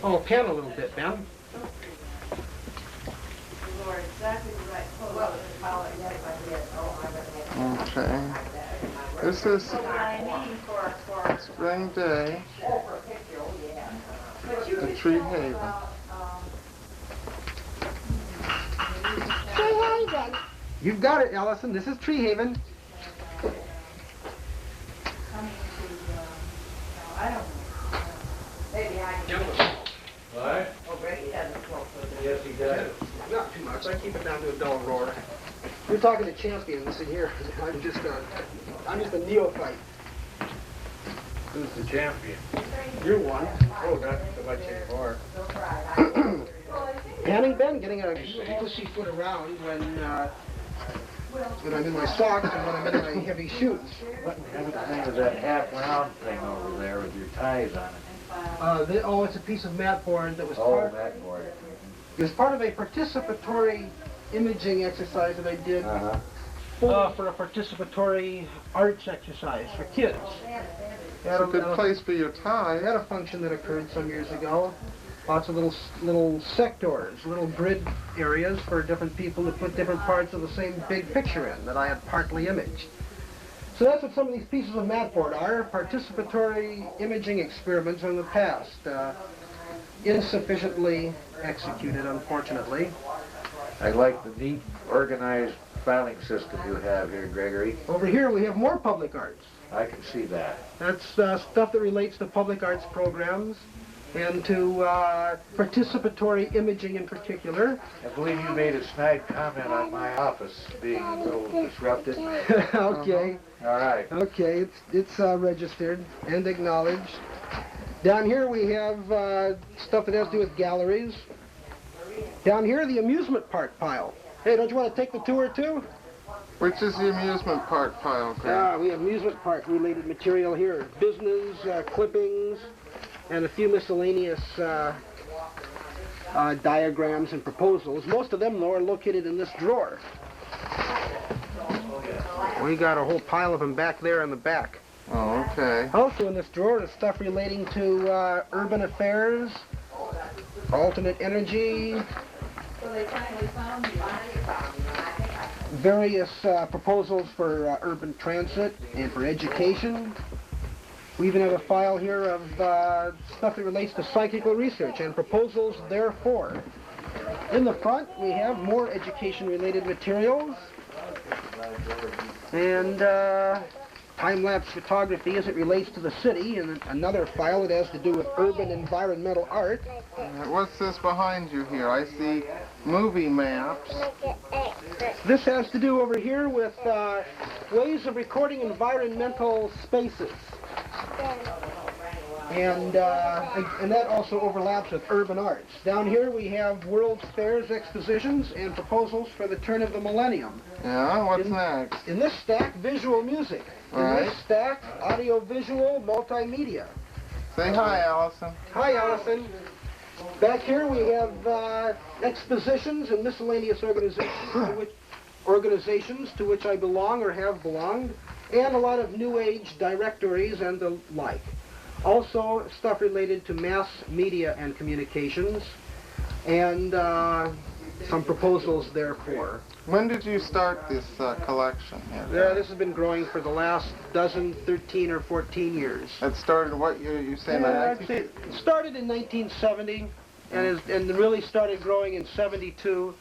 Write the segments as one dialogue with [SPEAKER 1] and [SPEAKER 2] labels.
[SPEAKER 1] Oh, pan a little bit, Ben.
[SPEAKER 2] Okay. This is spring day at Treehaven.
[SPEAKER 3] Treehaven.
[SPEAKER 1] You've got it, Allison. This is Treehaven.
[SPEAKER 4] What? Yes, he does.
[SPEAKER 1] Not too much. I keep it down to a dull roar. You're talking to champions in here. I'm just a neophyte.
[SPEAKER 4] Who's the champion?
[SPEAKER 1] You're one.
[SPEAKER 4] Oh, not so much anymore.
[SPEAKER 1] Panning Ben, getting a pussy foot around when I'm in my socks and when I'm in my heavy shoes.
[SPEAKER 4] What in heaven's name is that half-round thing over there with your ties on it?
[SPEAKER 1] It's a piece of mat board that was
[SPEAKER 4] that board.
[SPEAKER 1] It was part of a participatory imaging exercise that I did for a participatory arts exercise for kids.
[SPEAKER 2] It's a good place for your
[SPEAKER 1] I
[SPEAKER 2] tie.
[SPEAKER 1] had a function that occurred some years ago. Lots of little sectors, little grid areas for different people to put different parts of the same big picture in that I had partly imaged. So that's what some of these pieces of mat board are, participatory imaging experiments from the past. Insufficiently executed, unfortunately.
[SPEAKER 4] I like the neat, organized filing system you have here, Gregory.
[SPEAKER 1] Over here we have more public arts.
[SPEAKER 4] I can see that.
[SPEAKER 1] That's stuff that relates to public arts programs and to participatory imaging in particular.
[SPEAKER 4] I believe you made a snide comment on my office being a little disrupted.
[SPEAKER 1] Okay.
[SPEAKER 4] All right.
[SPEAKER 1] Okay, it's registered and acknowledged. Down here we have stuff that has to do with galleries. Down here, the amusement park pile. Hey, don't you want to take the tour too?
[SPEAKER 2] Which is the amusement park pile, Greg?
[SPEAKER 1] We have amusement park related material here. Business, clippings, and a few miscellaneous diagrams and proposals. Most of them, though, are located in this drawer. We got a whole pile of them back there in the back.
[SPEAKER 2] Oh, okay.
[SPEAKER 1] Also in this drawer is stuff relating to urban affairs, alternate energy, various proposals for urban transit and for education. We even have a file here of stuff that relates to psychical research and proposals therefore. In the front we have more education-related materials and time-lapse photography as it relates to the city, and another file that has to do with urban environmental art.
[SPEAKER 2] What's this behind you here? I see movie maps.
[SPEAKER 1] This has to do over here with ways of recording environmental spaces. And that also overlaps with urban arts. Down here we have World's Fairs expositions and proposals for the turn of the millennium.
[SPEAKER 2] Yeah, what's next?
[SPEAKER 1] In this stack, visual music. In this stack, audio-visual multimedia.
[SPEAKER 2] Say hi, Allison.
[SPEAKER 1] Hi, Allison. Back here we have expositions and miscellaneous organizations to which I belong or have belonged, and a lot of New Age directories and the like. Also, stuff related to mass media and communications, and some proposals therefore.
[SPEAKER 2] When did you start this collection here?
[SPEAKER 1] This has been growing for the last 13 or 14 years.
[SPEAKER 2] It started what year? You say
[SPEAKER 1] It started in 1970 and really started growing in 72.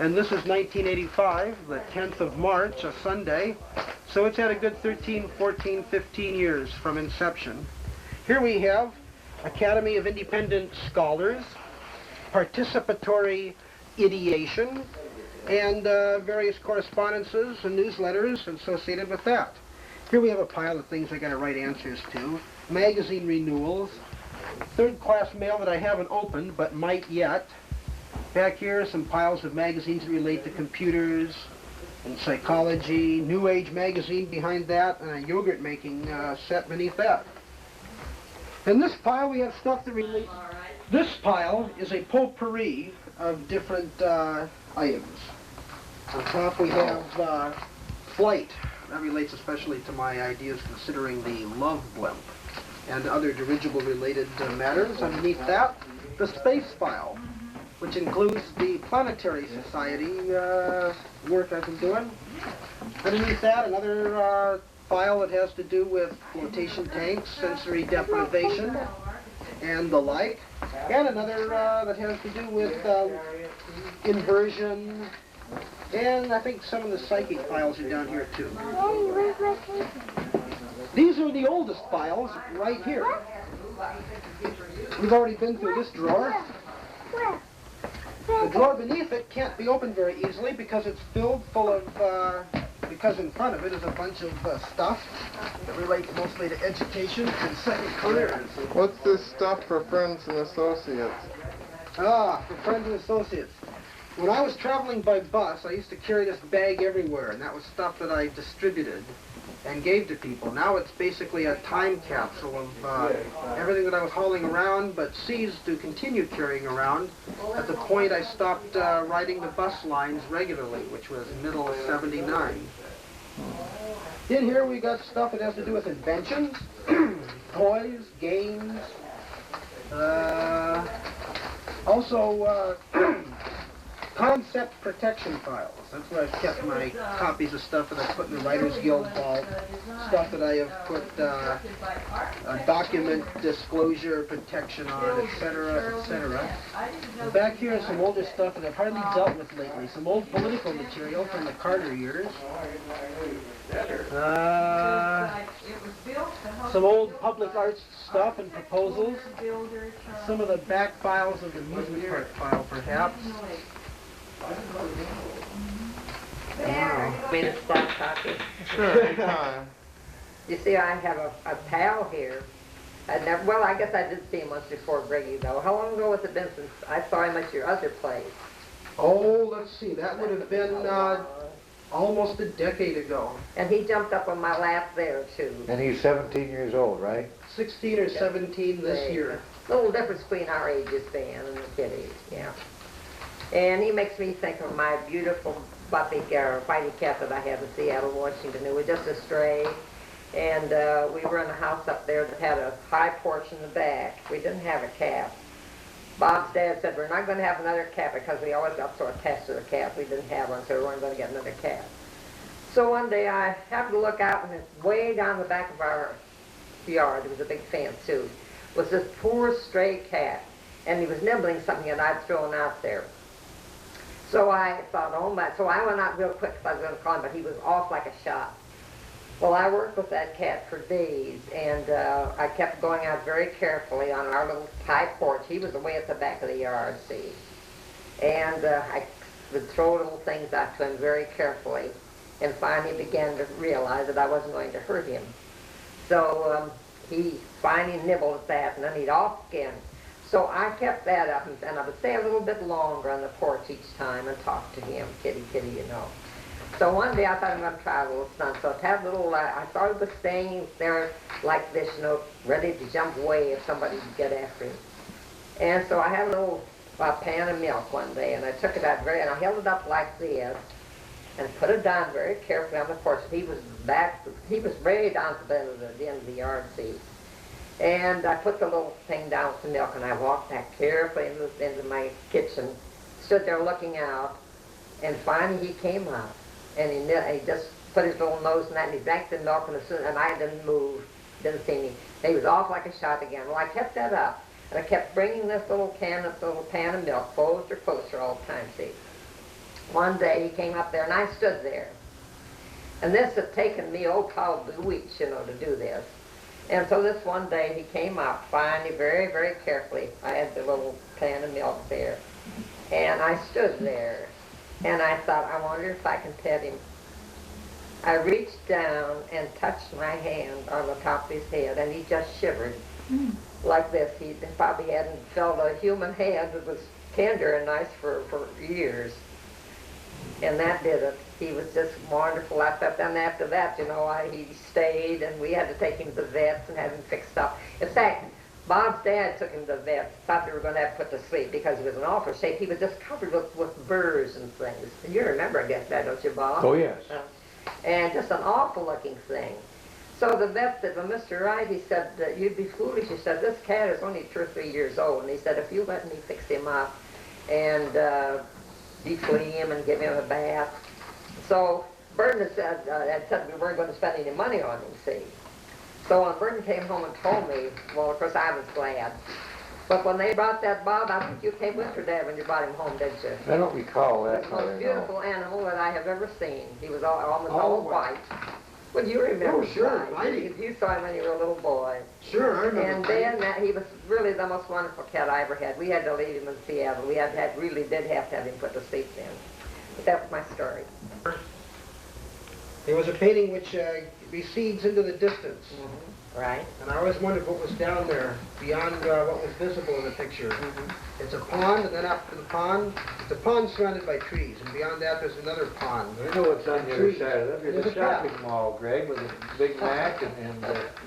[SPEAKER 1] And this is 1985, the 10th of March, a Sunday. So it's had a good 13, 14, 15 years from inception. Here we have Academy of Independent Scholars, participatory ideation, and various correspondences and newsletters associated with that. Here we have a pile of things I got to write answers to. Magazine renewals, third-class mail that I haven't opened but might yet. Back here are some piles of magazines that relate to computers and psychology, New Age magazine behind that, and a yogurt making set beneath that. In this pile we have stuff that relates. This pile is a potpourri of different items. On top we have flight. That relates especially to my ideas considering the love blimp and other dirigible-related matters. Underneath that, the space file, which includes the Planetary Society work I've been doing. Underneath that, another file that has to do with flotation tanks, sensory deprivation, and the like. And another that has to do with inversion, and I think some of the psychic files are down here too. These are the oldest files right here. We've already been through this drawer. The drawer beneath it can't be opened very easily because it's filled full of, because in front of it is a bunch of stuff that relates mostly to education and second careers.
[SPEAKER 2] What's this stuff for friends and associates?
[SPEAKER 1] Ah, for friends and associates. When I was traveling by bus, I used to carry this bag everywhere, and that was stuff that I distributed and gave to people. Now it's basically a time capsule of everything that I was hauling around, but ceased to continue carrying around at the point I stopped riding the bus lines regularly, which was middle of '79. In here we got stuff that has to do with inventions, toys, games, also concept protection files. That's where I've kept my copies of stuff that I put in the Writers Guild vault, stuff that I have put document disclosure protection on, etc., etc. Back here is some older stuff that I've hardly dealt with lately, some old political material from the Carter years. Some old public arts stuff and proposals. Some of the back files of the amusement park file, perhaps.
[SPEAKER 3] Me to stop talking.
[SPEAKER 2] Sure, anytime.
[SPEAKER 3] You see, I have a pal here. I guess I did see him once before Greggy, though. How long ago has it been since I saw him at your other place?
[SPEAKER 1] Oh, let's see. That would have been almost a decade ago.
[SPEAKER 3] And he jumped up on my lap there, too.
[SPEAKER 4] And he's 17 years old, right?
[SPEAKER 1] 16 or 17 this year.
[SPEAKER 3] Little difference between our ages, Dan and the kiddies, yeah. And he makes me think of my beautiful puppy, whitey cat that I have in Seattle, Washington, who was just a stray. And we were in a house up there that had a high porch in the back. We didn't have a cat. Bob's dad said, we're not going to have another cat because we always got so attached to the cat. We didn't have one, so we weren't going to get another cat. So one day I happened to look out, and it's way down the back of our yard. There was a big fence, too. Was this poor stray cat. And he was nibbling something that I'd thrown out there. So I thought, oh my, so I went out real quick because I was going to call him, but he was off like a shot. Well, I worked with that cat for days, and I kept going out very carefully on our little high porch. He was away at the back of the yard, see. And I would throw little things out to him very carefully, and finally began to realize that I wasn't going to hurt him. So he finally nibbled at that, and then he'd off again. So I kept that up, and I would stay a little bit longer on the porch each time and talk to him, kitty, kitty, you know. So one day I thought I'm going to try a little stunt. So I had a little, I thought he was staying there like this, you know, ready to jump away if somebody would get after him. And so I had a little pan of milk one day, and I took it out and I held it up like this, and put it down very carefully on the porch. He was way down to the end of the yard, see. And I put the little thing down with the milk, and I walked back carefully into my kitchen, stood there looking out, and finally he came up, and he just put his little nose in that, and he drank the milk, and I didn't move, didn't see me. He was off like a shot again. Well, I kept that up, and I kept bringing this little pan of milk closer all the time, see. One day he came up there, and I stood there. And this had taken me, probably weeks, you know, to do this. And so this one day he came up, finally, very, very carefully. I had the little pan of milk there. And I stood there, and I thought, I wonder if I can pet him. I reached down and touched my hand on the top of his head, and he just shivered like this. He probably hadn't felt a human hand that was tender and nice for years. And that did it. He was just wonderful. Then after that, you know, he stayed, and we had to take him to the vets and have him fixed up. In fact, Bob's dad took him to the vet, thought they were going to have to put to sleep because he was in awful shape. He was just covered with burrs and things. And you remember, I guess, that, don't you, Bob?
[SPEAKER 4] Oh, yes.
[SPEAKER 3] And just an awful looking thing. So the vet said, well, Mr. Wright, he said, you'd be foolish. He said, this cat is only 2 or 3 years old. And he said, if you let me fix him up and deflea him and give him a bath. So Burton had said we weren't going to spend any money on him, see. So when Burton came home and told me, well, of course, I was glad. But when they brought that Bob, I think you came with your dad when you brought him home, didn't you?
[SPEAKER 4] I don't recall that.
[SPEAKER 3] It was the most beautiful animal that I have ever seen. He was almost all white. Well, you remember.
[SPEAKER 1] Oh, sure,
[SPEAKER 3] right?
[SPEAKER 1] mighty.
[SPEAKER 3] You saw him when you were a little boy.
[SPEAKER 1] Sure, I remember.
[SPEAKER 3] And then he was really the most wonderful cat I ever had. We had to leave him in Seattle. We really did have to have him put to sleep then. But that was my story.
[SPEAKER 1] There was a painting which recedes into the distance.
[SPEAKER 3] Right?
[SPEAKER 1] And I always wondered what was down there beyond what was visible in the picture. It's a pond, and then after the pond, it's a pond surrounded by trees, and beyond that there's another pond.
[SPEAKER 4] I know what's on the other
[SPEAKER 1] Trees.
[SPEAKER 4] side of that. There's
[SPEAKER 1] There's
[SPEAKER 4] a
[SPEAKER 1] a path.
[SPEAKER 4] shopping mall, Greg, with a Big Mac and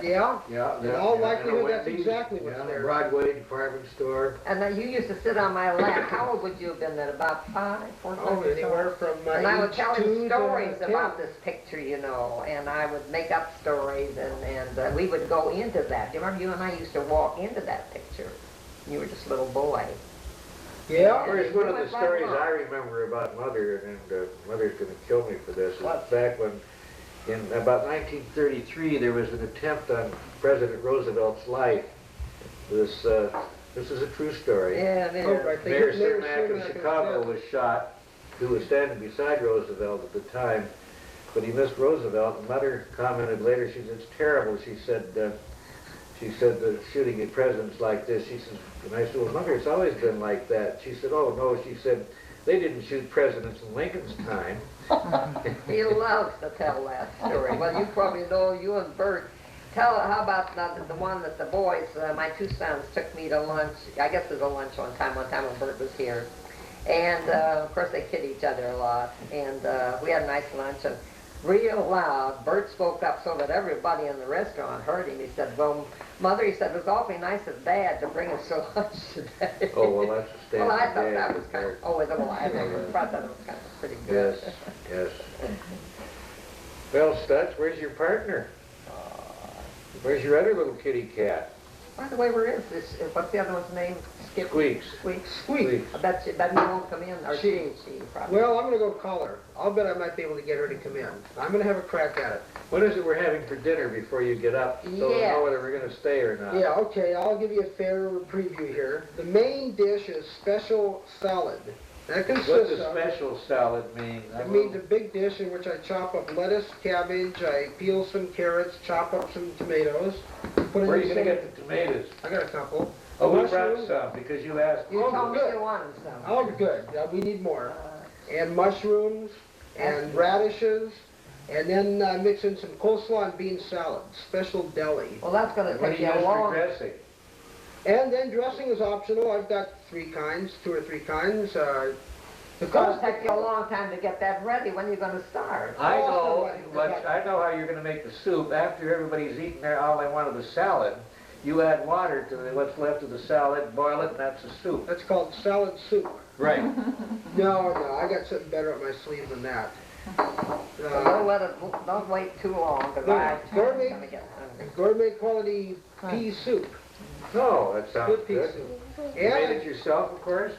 [SPEAKER 1] Yeah?
[SPEAKER 4] yeah.
[SPEAKER 1] In all
[SPEAKER 4] and a
[SPEAKER 1] likelihood, that's
[SPEAKER 4] Wendy's,
[SPEAKER 1] exactly what's
[SPEAKER 4] yeah,
[SPEAKER 1] there.
[SPEAKER 4] Broadway department store.
[SPEAKER 3] And you used to sit on my lap. How old would you have been then? About 5, 4, 5?
[SPEAKER 1] Oh, anywhere from
[SPEAKER 3] And I would
[SPEAKER 1] age
[SPEAKER 3] tell
[SPEAKER 1] 2
[SPEAKER 3] him
[SPEAKER 1] to
[SPEAKER 3] stories
[SPEAKER 1] 10.
[SPEAKER 3] about this picture, you know, and I would make up stories, and we would go into that. Do you remember you and I used to walk into that picture? You were just a little boy.
[SPEAKER 1] Yeah?
[SPEAKER 4] There's one of the
[SPEAKER 3] Went right
[SPEAKER 4] stories
[SPEAKER 3] along.
[SPEAKER 4] I remember about Mother, and Mother's going to kill me for this.
[SPEAKER 3] What?
[SPEAKER 4] It's back when, in about 1933, there was an attempt on President Roosevelt's life. This is a true story.
[SPEAKER 3] Yeah, it
[SPEAKER 1] Oh,
[SPEAKER 3] is.
[SPEAKER 1] right. They
[SPEAKER 4] Mayor
[SPEAKER 1] hit Mayor
[SPEAKER 4] Cermak of
[SPEAKER 1] Cermak in the
[SPEAKER 4] Chicago
[SPEAKER 1] head.
[SPEAKER 4] was shot, who was standing beside Roosevelt at the time, but he missed Roosevelt. And Mother commented later, she said, it's terrible. She said, shooting at presidents like this. She says, and I said, well, Mother, it's always been like that. She said, oh, no. She said, they didn't shoot presidents in Lincoln's time.
[SPEAKER 3] He loves to tell that story. Well, you probably know, you and Bert. How about the one that the boys, my 2 sons, took me to lunch. I guess it was a lunch one time when Bert was here. And, of course, they kid each other a lot. And we had a nice lunch. And real loud, Bert spoke up so that everybody in the restaurant heard him. He said, well, Mother, he said, it was awfully nice of Dad to bring us to lunch today.
[SPEAKER 4] Oh, well, that's a standard.
[SPEAKER 3] Well, I thought
[SPEAKER 4] day
[SPEAKER 3] that was kind of,
[SPEAKER 4] there.
[SPEAKER 3] oh, well, I thought that was kind of pretty good.
[SPEAKER 4] Yes, yes. Well, Stutz, where's your partner? Where's your other little kitty cat?
[SPEAKER 3] By the way, where is this? What's the other one's name? Skip?
[SPEAKER 4] Squeaks.
[SPEAKER 3] Squeaks.
[SPEAKER 1] Squeak.
[SPEAKER 3] I bet you won't come in, or she probably.
[SPEAKER 1] Well, I'm going to go call her. I'll bet I might be able to get her to come in. I'm going to have a crack at it.
[SPEAKER 4] What is it we're having for dinner before you get up, so we'll
[SPEAKER 3] Yes.
[SPEAKER 4] know whether we're going to stay or not?
[SPEAKER 1] Yeah, okay, I'll give you a fair preview here. The main dish is special salad. That
[SPEAKER 4] What's
[SPEAKER 1] consists
[SPEAKER 4] a
[SPEAKER 1] of...
[SPEAKER 4] special salad mean?
[SPEAKER 1] It means a big dish in which I chop up lettuce, cabbage, I peel some carrots, chop up some tomatoes. Put
[SPEAKER 4] Where are
[SPEAKER 1] in
[SPEAKER 4] you going to
[SPEAKER 1] some-
[SPEAKER 4] get the tomatoes?
[SPEAKER 1] I got a couple.
[SPEAKER 4] Oh, we brought
[SPEAKER 1] Mushrooms.
[SPEAKER 4] some, because you asked.
[SPEAKER 3] You
[SPEAKER 1] Oh,
[SPEAKER 3] told me
[SPEAKER 1] good.
[SPEAKER 3] you wanted some.
[SPEAKER 1] Oh, good. Yeah, we need more. And mushrooms, and radishes, and then mix in some coleslaw and bean salad. Special deli.
[SPEAKER 3] Well, that's going to
[SPEAKER 4] What do
[SPEAKER 3] take
[SPEAKER 4] you
[SPEAKER 3] you
[SPEAKER 4] use
[SPEAKER 3] a
[SPEAKER 4] for
[SPEAKER 3] long...
[SPEAKER 4] dressing?
[SPEAKER 1] And then dressing is optional. I've got 3 kinds, 2 or 3 kinds.
[SPEAKER 3] It's going to take you a long time to get that ready. When are you going to start?
[SPEAKER 4] I know,
[SPEAKER 1] Oh,
[SPEAKER 4] I know how you're going to make the soup. After everybody's eaten all they want of the salad, you add water to what's left of the salad, boil it, and that's a soup.
[SPEAKER 1] That's called salad soup.
[SPEAKER 4] Right.
[SPEAKER 1] No, I got something better up my sleeve than that.
[SPEAKER 3] Don't wait too long, because
[SPEAKER 1] No,
[SPEAKER 3] I'm
[SPEAKER 1] gourmet-
[SPEAKER 3] going to get hungry.
[SPEAKER 1] Gourmet quality pea soup.
[SPEAKER 4] No, that sounds
[SPEAKER 1] Good pea
[SPEAKER 4] good.
[SPEAKER 1] soup.
[SPEAKER 4] You made
[SPEAKER 1] And
[SPEAKER 4] it yourself, of course?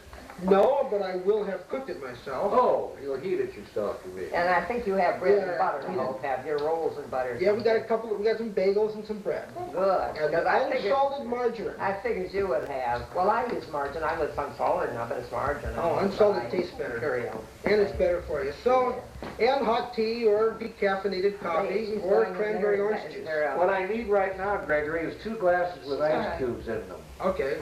[SPEAKER 1] no, but I will have cooked it myself.
[SPEAKER 4] Oh, you'll heat it yourself, you mean.
[SPEAKER 3] And I think you have bread and
[SPEAKER 1] Yeah,
[SPEAKER 3] butter.
[SPEAKER 1] we
[SPEAKER 3] You both have your rolls and butter.
[SPEAKER 1] Yeah, we got some bagels and some bread.
[SPEAKER 3] Good.
[SPEAKER 1] And
[SPEAKER 3] Because I figured...
[SPEAKER 1] unsalted margarine.
[SPEAKER 3] I figured you would have. Well, I use margarine. I was unsalted now, but it's margarine.
[SPEAKER 1] Oh, unsalted tastes better.
[SPEAKER 3] Cereal.
[SPEAKER 1] And it's better for you. So, and hot tea or decaffeinated coffee
[SPEAKER 3] She's
[SPEAKER 1] or
[SPEAKER 3] going in
[SPEAKER 1] cranberry
[SPEAKER 3] there,
[SPEAKER 1] orange juice.
[SPEAKER 4] What I need right now, Gregory, is 2 glasses with ice cubes in them.
[SPEAKER 1] Okay.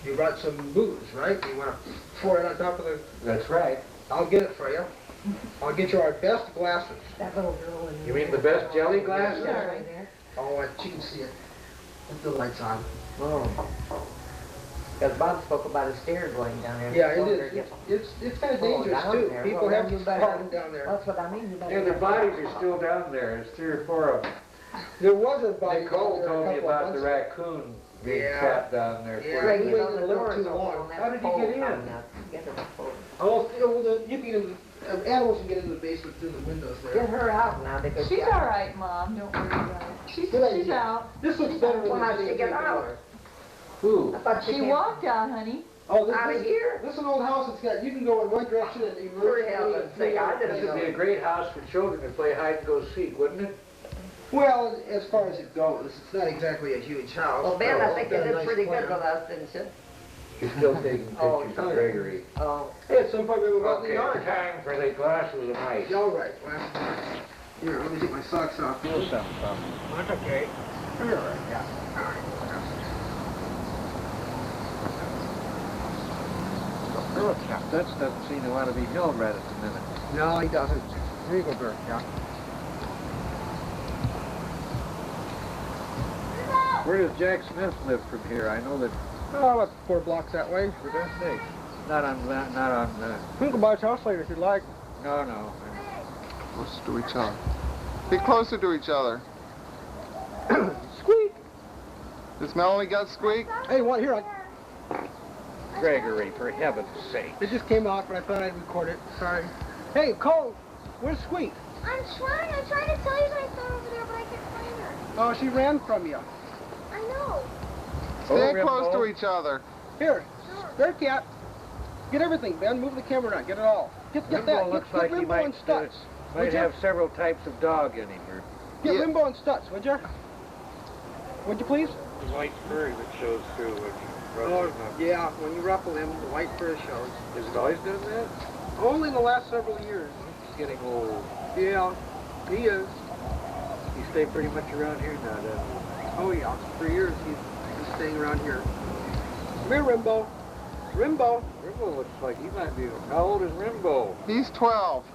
[SPEAKER 1] You brought some booze, right? You want to pour it on top of the...
[SPEAKER 4] That's right.
[SPEAKER 1] I'll get it for you. I'll get you our best glasses.
[SPEAKER 3] That little girl in
[SPEAKER 4] You mean the best jelly glasses?
[SPEAKER 3] Yeah, right there.
[SPEAKER 1] Oh, she can see it. Put the lights on.
[SPEAKER 3] Oh. Because Bob spoke about a stair going down there.
[SPEAKER 1] Yeah,
[SPEAKER 3] Go
[SPEAKER 1] it
[SPEAKER 3] there,
[SPEAKER 1] is.
[SPEAKER 3] get-
[SPEAKER 1] It's kind of
[SPEAKER 3] Oh,
[SPEAKER 1] dangerous,
[SPEAKER 3] down
[SPEAKER 1] too.
[SPEAKER 3] there.
[SPEAKER 1] People
[SPEAKER 3] Well,
[SPEAKER 1] have
[SPEAKER 3] then you
[SPEAKER 1] to
[SPEAKER 3] better-
[SPEAKER 1] fallen down there.
[SPEAKER 3] That's what I mean. You better
[SPEAKER 4] Yeah, their
[SPEAKER 3] get-
[SPEAKER 4] bodies are still down there. There's 3 or 4 of them.
[SPEAKER 1] There was a body
[SPEAKER 4] Nicole
[SPEAKER 1] down there
[SPEAKER 4] told
[SPEAKER 1] a
[SPEAKER 4] me
[SPEAKER 1] couple of
[SPEAKER 4] about the
[SPEAKER 1] months ago.
[SPEAKER 4] raccoon being
[SPEAKER 1] Yeah.
[SPEAKER 4] trapped down there.
[SPEAKER 1] Yeah.
[SPEAKER 4] for-
[SPEAKER 3] Right, you know,
[SPEAKER 1] waited
[SPEAKER 3] the
[SPEAKER 1] a little
[SPEAKER 3] door's
[SPEAKER 1] too
[SPEAKER 3] open
[SPEAKER 1] long.
[SPEAKER 3] on that
[SPEAKER 4] How did he
[SPEAKER 3] pole
[SPEAKER 4] get in?
[SPEAKER 3] coming out. Get her the pole.
[SPEAKER 1] Oh, you can, animals can get into the basement through the windows
[SPEAKER 3] Get
[SPEAKER 1] there.
[SPEAKER 3] her out now because
[SPEAKER 5] She's
[SPEAKER 3] she
[SPEAKER 5] all right, Mom. Don't worry about it. She's
[SPEAKER 1] Good idea.
[SPEAKER 5] out.
[SPEAKER 1] This looks better than
[SPEAKER 3] Well, how'd
[SPEAKER 1] the
[SPEAKER 3] she get out?
[SPEAKER 4] Who?
[SPEAKER 3] I thought
[SPEAKER 5] She
[SPEAKER 3] came
[SPEAKER 5] walked out, honey.
[SPEAKER 1] Oh, this,
[SPEAKER 3] out of
[SPEAKER 1] this,
[SPEAKER 3] here.
[SPEAKER 1] this is an old house. It's got, you can go in one direction and emerge.
[SPEAKER 3] For heaven's sake, I didn't
[SPEAKER 4] This would be a great house for children to play hide and go seek, wouldn't it?
[SPEAKER 1] Well, as far as it goes, it's not exactly a huge house.
[SPEAKER 3] Well, Ben, I
[SPEAKER 1] Oh,
[SPEAKER 3] think you
[SPEAKER 1] got a
[SPEAKER 3] did
[SPEAKER 1] nice
[SPEAKER 3] pretty
[SPEAKER 1] plan.
[SPEAKER 3] good with us, didn't you?
[SPEAKER 4] She's still taking
[SPEAKER 3] Oh,
[SPEAKER 4] pictures of
[SPEAKER 1] yeah.
[SPEAKER 4] Gregory.
[SPEAKER 3] Oh.
[SPEAKER 1] Hey, at some point we were out in the
[SPEAKER 4] Okay,
[SPEAKER 1] yard.
[SPEAKER 4] time for the glasses of ice.
[SPEAKER 1] Yeah, all right. Well, here, let me take my socks off.
[SPEAKER 4] Feel something.
[SPEAKER 1] That's okay. You're all right, yeah. All right.
[SPEAKER 4] That doesn't seem to want to be held right at the minute.
[SPEAKER 1] No, he doesn't. Here you go, Bert. Yeah.
[SPEAKER 4] Where does Jack Smith live from here? I know that,
[SPEAKER 1] Oh, about 4 blocks that way.
[SPEAKER 4] for God's sake, not on,
[SPEAKER 1] We can go by his house later if you'd like.
[SPEAKER 4] no.
[SPEAKER 2] Close to each other. Get closer to each other.
[SPEAKER 1] Squeak!
[SPEAKER 2] Does Melanie got squeak?
[SPEAKER 1] Hey, what? Here,
[SPEAKER 4] Gregory, for heaven's sake.
[SPEAKER 1] it just came out, but I thought I'd record it. Sorry. Hey, Cole, where's Squeak?
[SPEAKER 6] I'm trying to tell you my son over there, but I can't find her.
[SPEAKER 1] Oh, she ran from you.
[SPEAKER 6] I know.
[SPEAKER 2] Stay
[SPEAKER 4] Rimbo.
[SPEAKER 2] close to each other.
[SPEAKER 1] Here, Bear Cat. Get everything, Ben. Move the camera around. Get it all. Get
[SPEAKER 4] Rimbo
[SPEAKER 1] that.
[SPEAKER 4] looks
[SPEAKER 1] Get
[SPEAKER 4] like he
[SPEAKER 1] Rimbo
[SPEAKER 4] might,
[SPEAKER 1] and Stutz.
[SPEAKER 4] might
[SPEAKER 1] Would you?
[SPEAKER 4] have several types of dog in him here.
[SPEAKER 1] Get
[SPEAKER 2] Yeah.
[SPEAKER 1] Rimbo and Stutz, would you? Would you please?
[SPEAKER 4] The white fur that shows through when
[SPEAKER 1] Oh, yeah. When you ruffle him, the white fur shows.
[SPEAKER 4] Is it always done that?
[SPEAKER 1] Only in the last several years.
[SPEAKER 4] He's getting old.
[SPEAKER 1] Yeah, he is.
[SPEAKER 4] He stayed pretty much around here now, doesn't he?
[SPEAKER 1] Oh, yeah. For years, he's been staying around here. Come here, Rimbo. Rimbo.
[SPEAKER 4] Rimbo looks like he might be. How old is Rimbo?
[SPEAKER 2] He's 12.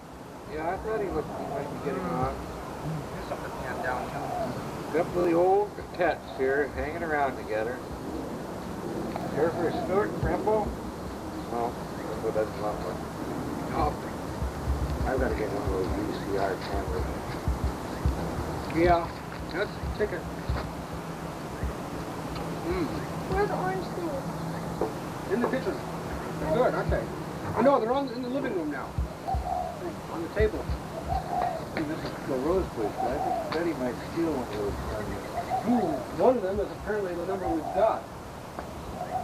[SPEAKER 4] Yeah, I thought he might be getting on.
[SPEAKER 1] There's something cat down too.
[SPEAKER 4] Couple of the old cats here hanging around together. Care for a snort, Rimbo? No, Rimbo doesn't want one.
[SPEAKER 1] Oh,
[SPEAKER 4] I've got to get one of those VCR cameras.
[SPEAKER 1] yeah. That's chicken.
[SPEAKER 6] Where's the orange thing?
[SPEAKER 1] In the kitchen. They're good, aren't they? Oh, no, they're in the living room now. On the table.
[SPEAKER 4] See, this is the rose bush, but I think Betty might steal one of those from you.
[SPEAKER 1] Ooh, one of them is apparently the number we've got.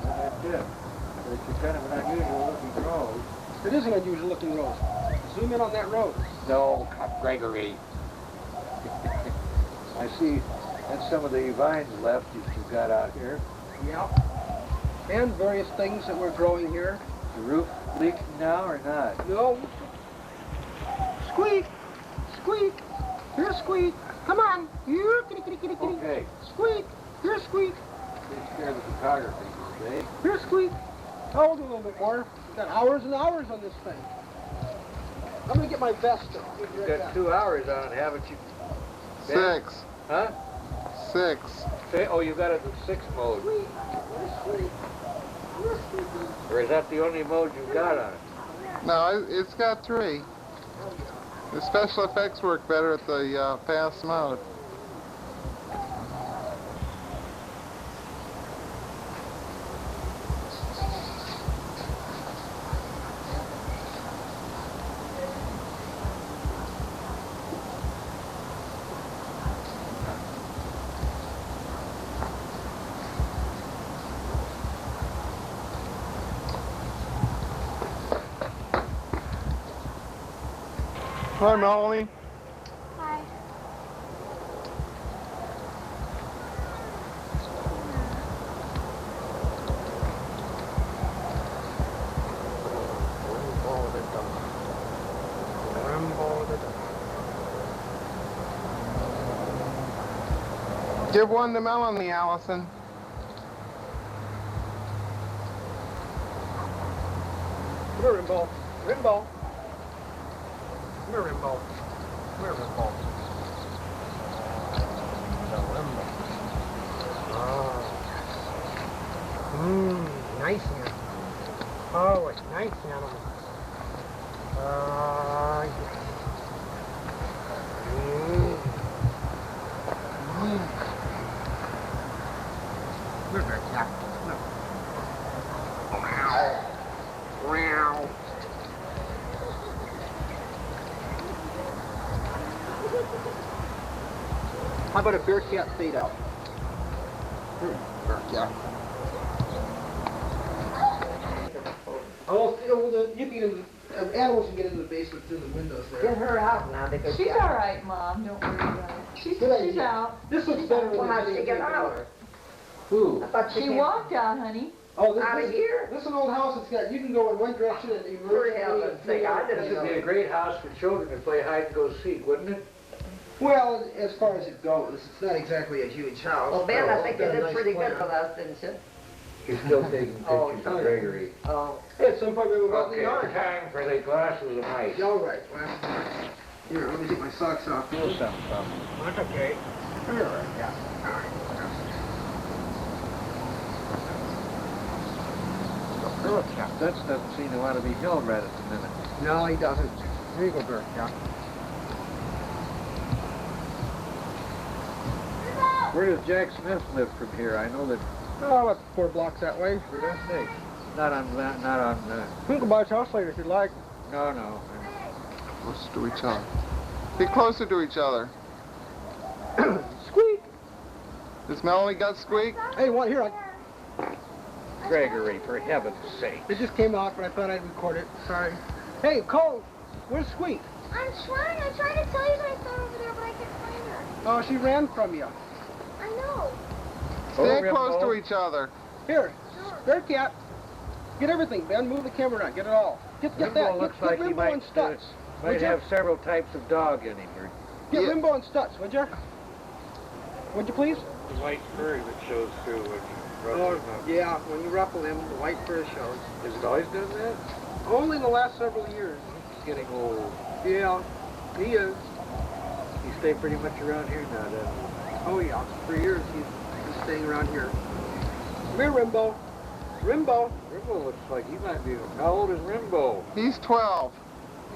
[SPEAKER 4] That's it. But it's kind of an unusual looking rose.
[SPEAKER 1] It is an unusual looking rose. Zoom in on that rose.
[SPEAKER 4] No, Gregory. I see that's some of the vines left that you've got out here.
[SPEAKER 1] Yeah. And various things that we're growing here.
[SPEAKER 4] The roof leaking now or not?
[SPEAKER 1] No. Squeak! Squeak! Here, Squeak! Come on! Here, kitty, kitty, kitty, kitty.
[SPEAKER 4] Okay,
[SPEAKER 1] Squeak! Here, Squeak!
[SPEAKER 4] take care of the photography, eh?
[SPEAKER 1] Here, Squeak! Oh, we'll do a little bit more. We've got hours and hours on this thing. I'm gonna get my vest on. We'll be
[SPEAKER 4] You've
[SPEAKER 1] right
[SPEAKER 4] got
[SPEAKER 1] back.
[SPEAKER 4] 2 hours on it, haven't you? Ben?
[SPEAKER 2] 6.
[SPEAKER 4] Huh?
[SPEAKER 2] 6.
[SPEAKER 4] Oh, you got it in 6 mode.
[SPEAKER 1] Squeak! Where's Squeak? Where's Squeaky?
[SPEAKER 4] Or is that the only mode you've got on it?
[SPEAKER 2] No, it's got 3. The special effects work better at the fast mode. Hi, Melanie.
[SPEAKER 6] Hi.
[SPEAKER 2] Give one to Melanie, Allison.
[SPEAKER 1] Come here, Rimbo. Rimbo. Come here, Rimbo. Come here, Rimbo. Rimbo. Oh. Nice animal. Oh, it's nice animal. Yeah. Come here, How about a bear cat fade out? Yeah. Oh, you can animals can get into the basement through the windows
[SPEAKER 3] Get
[SPEAKER 1] there.
[SPEAKER 3] her out now because
[SPEAKER 5] She's all right, Mom. Don't worry about it. She's
[SPEAKER 1] Good idea.
[SPEAKER 5] out.
[SPEAKER 1] This looks better
[SPEAKER 3] Well,
[SPEAKER 1] than
[SPEAKER 3] how'd
[SPEAKER 1] the
[SPEAKER 3] she
[SPEAKER 1] thing
[SPEAKER 3] get
[SPEAKER 1] in
[SPEAKER 3] out?
[SPEAKER 1] there.
[SPEAKER 4] Who?
[SPEAKER 3] I thought
[SPEAKER 5] She
[SPEAKER 3] came
[SPEAKER 5] walked out, honey.
[SPEAKER 1] Oh, this,
[SPEAKER 3] out of here.
[SPEAKER 1] This is an old house. It's got, you can go in one direction and emerge.
[SPEAKER 3] For heaven's sake, I
[SPEAKER 4] This would be a great house for children to play hide and go seek, wouldn't it?
[SPEAKER 1] Well, as far as it goes, it's not exactly a huge house.
[SPEAKER 3] Well, Ben, I
[SPEAKER 1] It's
[SPEAKER 3] think you
[SPEAKER 1] got a
[SPEAKER 3] did
[SPEAKER 1] nice
[SPEAKER 3] pretty
[SPEAKER 1] plan.
[SPEAKER 3] good with us, didn't you?
[SPEAKER 4] You're still taking pictures
[SPEAKER 3] Oh,
[SPEAKER 4] of
[SPEAKER 1] sorry.
[SPEAKER 4] Gregory.
[SPEAKER 3] Oh.
[SPEAKER 1] Hey, at some point we will go out in the
[SPEAKER 4] Okay,
[SPEAKER 1] yard.
[SPEAKER 4] time for the glasses of ice.
[SPEAKER 1] Yeah, all right. Well, here, let me take my socks off.
[SPEAKER 4] Feel something.
[SPEAKER 1] That's okay. All right, yeah. All right.
[SPEAKER 4] Dutch doesn't seem to want to be held right at the minute.
[SPEAKER 1] No, he doesn't. Here you go, Bert. Yeah.
[SPEAKER 4] Where does Jack Smith live from here? I know that.
[SPEAKER 1] Oh, about 4 blocks that way.
[SPEAKER 4] For God's sake. Not on.
[SPEAKER 1] You can go by his house later if you'd like.
[SPEAKER 4] No.
[SPEAKER 2] Closer to each other. Get closer to each other.
[SPEAKER 1] Squeak!
[SPEAKER 2] Does Melanie got squeak?
[SPEAKER 1] Hey, what? Here,
[SPEAKER 4] Gregory, for heaven's sake.
[SPEAKER 1] it just came out, but I thought I'd record it. Sorry. Hey, Cole, where's Squeak?
[SPEAKER 6] I'm trying. I tried to tell you my son over there, but I can't find her.
[SPEAKER 1] Oh, she ran from you.
[SPEAKER 6] I know.
[SPEAKER 2] Stay
[SPEAKER 4] Oh,
[SPEAKER 2] close
[SPEAKER 4] Rimbo.
[SPEAKER 2] to each other.
[SPEAKER 1] Here, Bear Cat. Get everything, Ben. Move the camera around. Get it all. Get
[SPEAKER 4] Rimbo
[SPEAKER 1] that.
[SPEAKER 4] looks
[SPEAKER 1] Get
[SPEAKER 4] like he
[SPEAKER 1] Rimbo
[SPEAKER 4] might,
[SPEAKER 1] and Stutz.
[SPEAKER 4] might
[SPEAKER 1] Would you?
[SPEAKER 4] have several types of dog in him. Or
[SPEAKER 1] Get
[SPEAKER 2] Yeah.
[SPEAKER 1] Rimbo and Stutz, would you? Would you please?
[SPEAKER 4] the white fur that shows through when
[SPEAKER 1] Oh, yeah. When you ruffle him, the white fur shows.
[SPEAKER 4] Has it always done that?
[SPEAKER 1] Only in the last several years.
[SPEAKER 4] He's getting old.
[SPEAKER 1] Yeah, he is.
[SPEAKER 4] He stayed pretty much around here now, doesn't he?
[SPEAKER 1] Oh, yeah. For years, he's been staying around here. Come here, Rimbo. Rimbo.
[SPEAKER 4] Rimbo looks like he might be. How old is Rimbo?
[SPEAKER 2] He's 12.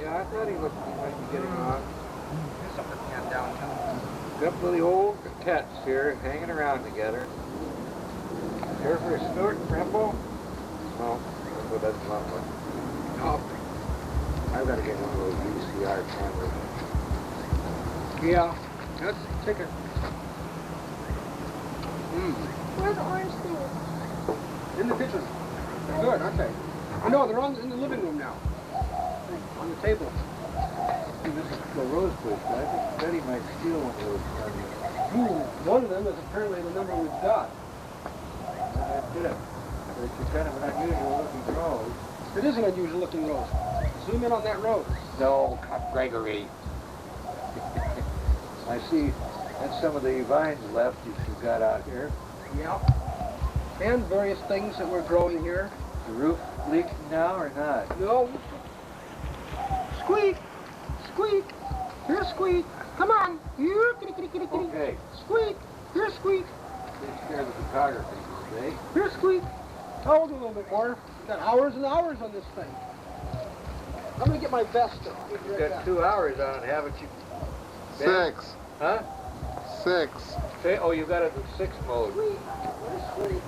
[SPEAKER 4] Yeah, I thought he might be getting on.
[SPEAKER 1] Here's something to hand down, too.
[SPEAKER 4] Couple of the old cats here hanging around together. Here for a snort, Rimbo? No, Rimbo doesn't want one.
[SPEAKER 1] Oh,
[SPEAKER 4] I've got to get one of those VCR cameras.
[SPEAKER 1] yeah. Let's take it.
[SPEAKER 6] Where's the orange thing?
[SPEAKER 1] In the kitchen. They're good, aren't they? Oh, no, they're in the living room now. On the table.
[SPEAKER 4] This is the rose bush, but I think Betty might steal one of those from you.
[SPEAKER 1] One of them is apparently the number we've got.
[SPEAKER 4] That's it. But it's kind of an unusual looking rose.
[SPEAKER 1] It is an unusual looking rose. Zoom in on that rose.
[SPEAKER 4] No, Gregory. I see that's some of the vines left you've got out here.
[SPEAKER 1] Yeah. And various things that we're growing here.
[SPEAKER 4] The roof leaking now or not?
[SPEAKER 1] No. Squeak! Squeak! Here, Squeak! Come on! Here, kitty, kitty, kitty, kitty.
[SPEAKER 4] Okay,
[SPEAKER 1] Squeak! Here, Squeak!
[SPEAKER 4] take care of the photography today.
[SPEAKER 1] Here, Squeak! Oh, we'll do a little bit more. We've got hours and hours on this thing. I'm gonna get my vest on. I'll be
[SPEAKER 4] You've
[SPEAKER 1] right
[SPEAKER 4] got
[SPEAKER 1] back.
[SPEAKER 4] 2 hours on it, haven't you? Ben?
[SPEAKER 2] 6.
[SPEAKER 4] Huh?
[SPEAKER 2] 6.
[SPEAKER 4] Oh, you got it in 6 mode.
[SPEAKER 1] Squeak! Where's Squeak?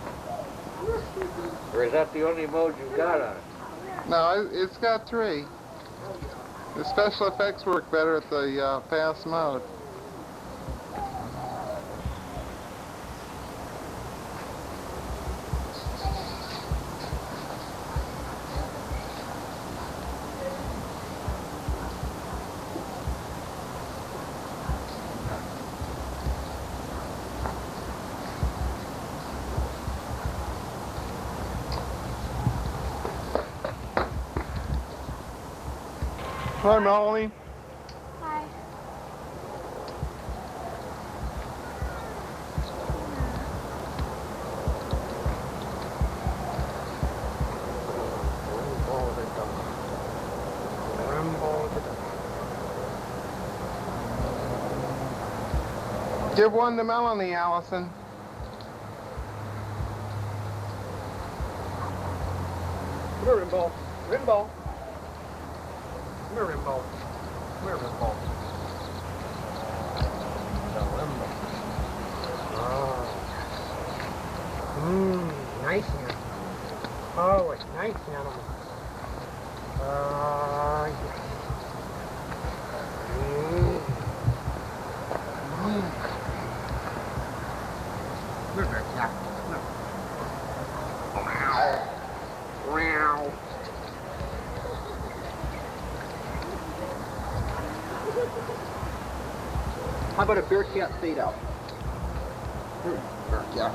[SPEAKER 1] Where's Squeaky?
[SPEAKER 4] Or is that the only mode you've got on it?
[SPEAKER 2] No, it's got 3. The special effects work better at the pass mode. Hi, Melanie.
[SPEAKER 6] Hi.
[SPEAKER 2] Give one to Melanie, Allison.
[SPEAKER 1] Come here, Rimbo. Rimbo. Come here, Rimbo. Come here, Rimbo. Rimbo. Oh. Nice animal. Oh, it's nice animal. Yeah. Mm. bear cat. Meow. Meow. How about a bear cat fade out? Bear cat.